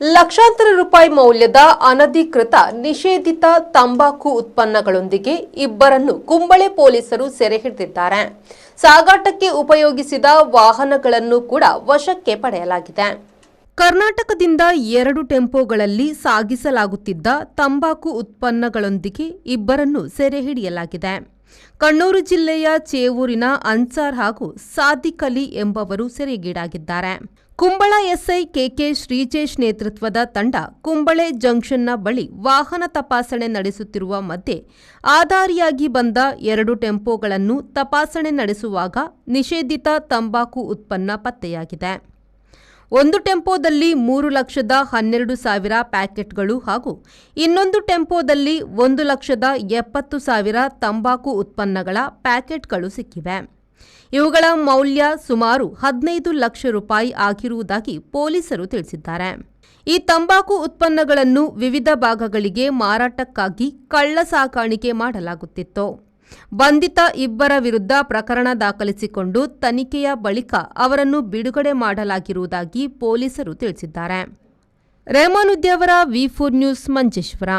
ಲಕ್ಷಾಂತರ ರೂಪಾಯಿ ಮೌಲ್ಯದ ಅನಧಿಕೃತ ನಿಷೇಧಿತ ತಂಬಾಕು ಉತ್ಪನ್ನಗಳೊಂದಿಗೆ ಇಬ್ಬರನ್ನು ಕುಂಬಳೆ ಪೊಲೀಸರು ಸೆರೆ ಹಿಡಿದಿದ್ದಾರೆ. ಸಾಗಾಟಕ್ಕೆ ಉಪಯೋಗಿಸಿದ ವಾಹನಗಳನ್ನು ಕೂಡ ವಶಕ್ಕೆ ಪಡೆಯಲಾಗಿದೆ. ಕರ್ನಾಟಕದಿಂದ 2 ಟೆಂಪೋಗಳಲ್ಲಿ ಸಾಗಿಸಲಾಗುತ್ತಿದ್ದ ತಂಬಾಕು ಉತ್ಪನ್ನಗಳೊಂದಿಗೆ ಇಬ್ಬರನ್ನು ಸೆರೆ ಹಿಡಿಯಲಾಗಿದೆ. ಕಣ್ಣೂರು ಜಿಲ್ಲೆಯ ಚೇವೂರಿನ ಅನ್ಸಾರ್ ಹಾಗೂ ಸಾದಿಕ್ ಅಲಿ ಎಂಬವರು ಸೆರೆಗೀಡಾಗಿದ್ದಾರೆ. ಕುಂಬಳ ಎಸ್ಐ ಕೆಕೆ ಶ್ರೀಜೇಶ್ ನೇತೃತ್ವದ ತಂಡ ಕುಂಬಳೆ ಜಂಕ್ಷನ್ನ ಬಳಿ ವಾಹನ ತಪಾಸಣೆ ನಡೆಸುತ್ತಿರುವ ಮಧ್ಯೆ ಆಧಾರಿಯಾಗಿ ಬಂದ 2 ಟೆಂಪೋಗಳನ್ನು ತಪಾಸಣೆ ನಡೆಸುವಾಗ ನಿಷೇಧಿತ ತಂಬಾಕು ಉತ್ಪನ್ನ ಪತ್ತೆಯಾಗಿದೆ. ಒಂದು ಟೆಂಪೋದಲ್ಲಿ 3,12,000 ಪ್ಯಾಕೆಟ್ಗಳು ಹಾಗೂ ಇನ್ನೊಂದು ಟೆಂಪೋದಲ್ಲಿ 1,70,000 ತಂಬಾಕು ಉತ್ಪನ್ನಗಳ ಪ್ಯಾಕೆಟ್ಗಳು ಸಿಕ್ಕಿವೆ. ಇವುಗಳ ಮೌಲ್ಯ ಸುಮಾರು 15 ಲಕ್ಷ ರೂಪಾಯಿ ಆಗಿರುವುದಾಗಿ ಪೊಲೀಸರು ತಿಳಿಸಿದ್ದಾರೆ. ಈ ತಂಬಾಕು ಉತ್ಪನ್ನಗಳನ್ನು ವಿವಿಧ ಭಾಗಗಳಿಗೆ ಮಾರಾಟಕ್ಕಾಗಿ ಕಳ್ಳ ಸಾಗಾಣಿಕೆ ಮಾಡಲಾಗುತ್ತಿತ್ತು. ಬಂಧಿತ ಇಬ್ಬರ ವಿರುದ್ಧ ಪ್ರಕರಣ ದಾಖಲಿಸಿಕೊಂಡು ತನಿಖೆಯ ಬಳಿಕ ಅವರನ್ನು ಬಿಡುಗಡೆ ಮಾಡಲಾಗಿರುವುದಾಗಿ ಪೊಲೀಸರು ತಿಳಿಸಿದ್ದಾರೆ. Rehman Udyavara V4 news Manjeshwar.